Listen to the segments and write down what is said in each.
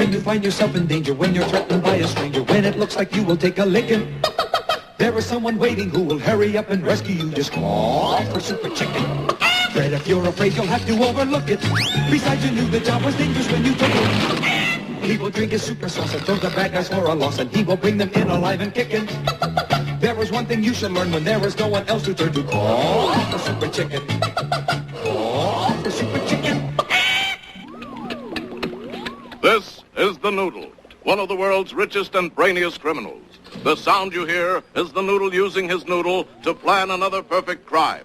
when you find yourself in danger, when you're threatened by a stranger, when it looks like you will take a licking. There is someone waiting who will hurry up and rescue you. Just call for Super Chicken. Fred, if you're afraid, you'll have to overlook it. Besides, you knew the job was dangerous when you took it. He will drink his super sauce and throw the bad guys for a loss, and he will bring them in alive and kicking. There is one thing you should learn when there is no one else to turn to. Call for Super Chicken. Call for Super Chicken. This is the Noodle, one of the world's richest and brainiest criminals. The sound you hear is the Noodle using his noodle to plan another perfect crime.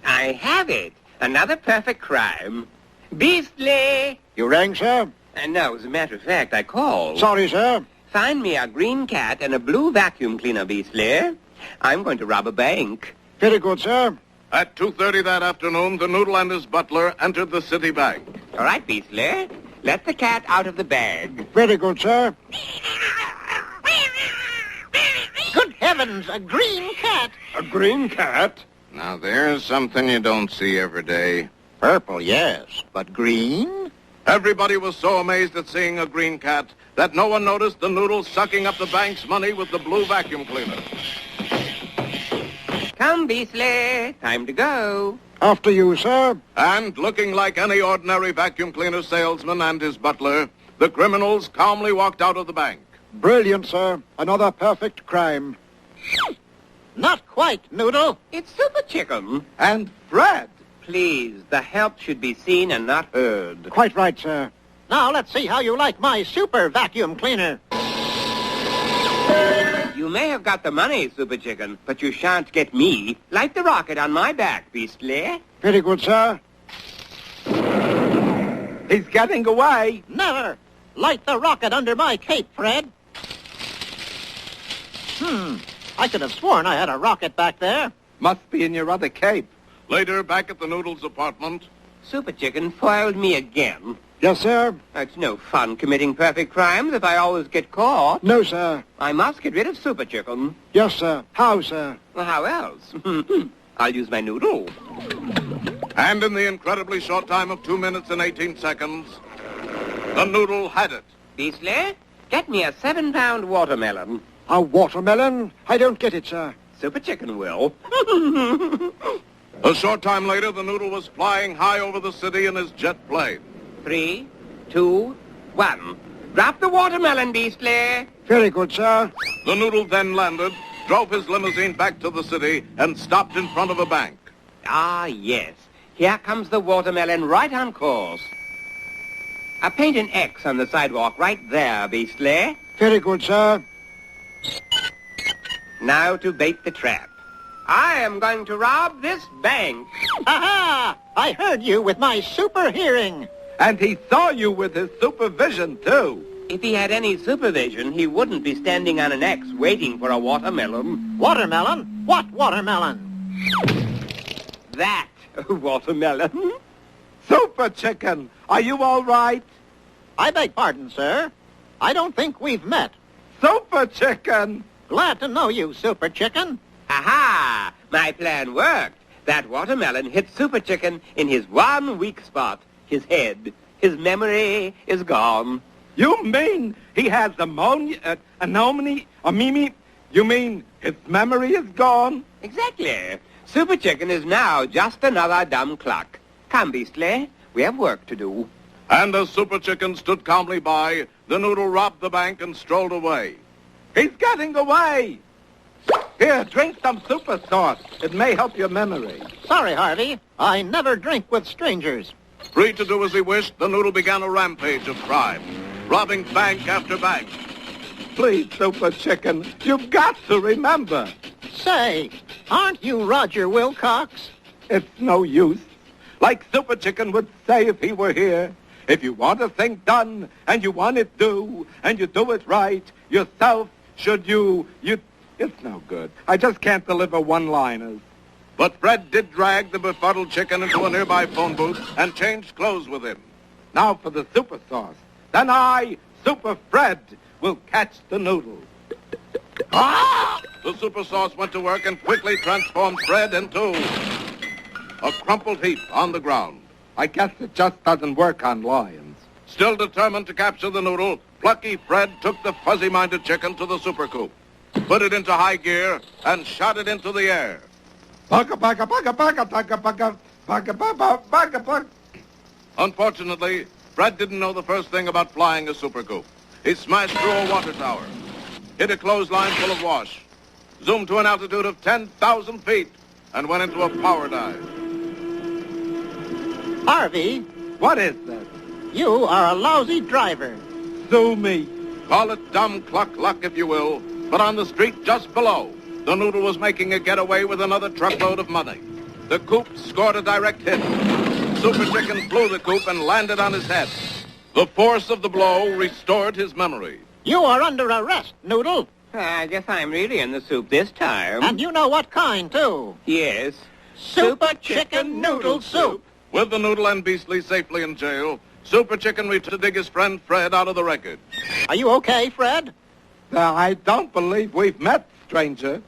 I have it. Another perfect crime. Beastly! You rang, sir? No, as a matter of fact, I called. Sorry, sir. Find me a green cat and a blue vacuum cleaner, Beastly. I'm going to rob a bank. Very good, sir. At 2:30 that afternoon, the Noodle and his butler entered the city bank. All right, Beastly. Let the cat out of the bag. Very good, sir. Good heavens, a green cat! A green cat? Now, there's something you don't see every day. Purple, yes, but green? Everybody was so amazed at seeing a green cat that no one noticed the Noodle sucking up the bank's money with the blue vacuum cleaner. Come, Beastly. Time to go. After you, sir. And looking like any ordinary vacuum cleaner salesman and his butler, the criminals calmly walked out of the bank. Brilliant, sir. Another perfect crime. Not quite, Noodle. It's Super Chicken. And Fred! Please, the help should be seen and not heard. Quite right, sir. Now let's see how you like my super vacuum cleaner. You may have got the money, Super Chicken, but you shan't get me. Light the rocket on my back, Beastly. Very good, sir. He's getting away. Never. Light the rocket under my cape, Fred. I could have sworn I had a rocket back there. Must be in your other cape. Later, back at the Noodle's apartment. Super Chicken foiled me again. Yes, sir. It's no fun committing perfect crimes if I always get caught. No, sir. I must get rid of Super Chicken. Yes, sir. How, sir? Well, how else? I'll use my noodle. And in the incredibly short time of 2 minutes and 18 seconds, the Noodle had it. Beastly, get me a 7-pound watermelon. A watermelon? I don't get it, sir. Super Chicken will. A short time later, the Noodle was flying high over the city in his jet plane. 3, 2, 1. Drop the watermelon, Beastly. Very good, sir. The Noodle then landed, drove his limousine back to the city, and stopped in front of a bank. Ah, yes. Here comes the watermelon right on course. Paint an X on the sidewalk right there, Beastly. Very good, sir. Now to bait the trap. I am going to rob this bank. Aha! I heard you with my super hearing. And he saw you with his supervision, too. If he had any supervision, he wouldn't be standing on an X waiting for a watermelon. Watermelon? What watermelon? That watermelon. Super Chicken, are you all right? I beg pardon, sir. I don't think we've met. Super Chicken! Glad to know you, Super Chicken. Aha! My plan worked. That watermelon hit Super Chicken in his one weak spot, his head. His memory is gone. You mean he has anomony? You mean his memory is gone? Exactly. Super Chicken is now just another dumb clock. Come, Beastly, we have work to do. And as Super Chicken stood calmly by, the Noodle robbed the bank and strolled away. He's getting away! Here, drink some super sauce. It may help your memory. Sorry, Harvey. I never drink with strangers. Free to do as he wished, the Noodle began a rampage of crime, robbing bank after bank. Please, Super Chicken, you've got to remember. Say, aren't you Roger Wilcox? It's no use. Like Super Chicken would say if he were here, if you want a thing done, and you want it do, and you do it right, yourself, should you... It's no good. I just can't deliver one-liners. But Fred did drag the befuddled chicken into a nearby phone booth and changed clothes with him. Now for the super sauce. Then I, Super Fred, will catch the Noodle. Ah! The super sauce went to work and quickly transformed Fred into a crumpled heap on the ground. I guess it just doesn't work on lions. Still determined to capture the Noodle, plucky Fred took the fuzzy-minded chicken to the super coop, put it into high gear, and shot it into the air. Unfortunately, Fred didn't know the first thing about flying a super coop. He smashed through a water tower, hit a clothesline full of wash, zoomed to an altitude of 10,000 feet, and went into a power dive. Harvey, What is this? you are a lousy driver. Sue me. Call it dumb cluck luck if you will, but on the street just below, the Noodle was making a getaway with another truckload of money. The coop scored a direct hit. Super Chicken flew the coop and landed on his head. The force of the blow restored his memory. You are under arrest, Noodle. I guess I'm really in the soup this time. And you know what kind, too. Yes. Super Chicken Noodle Soup. With the Noodle and Beastly safely in jail, Super Chicken returned to dig his friend Fred out of the wreckage. Are you okay, Fred? I don't believe we've met, stranger.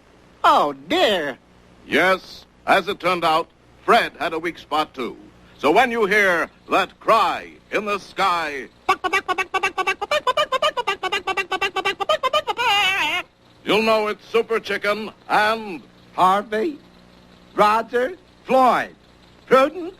Oh, dear. Yes, as it turned out, Fred had a weak spot, too. So when you hear that cry in the sky, you'll know it's Super Chicken and Harvey, Roger, Floyd, Prudence.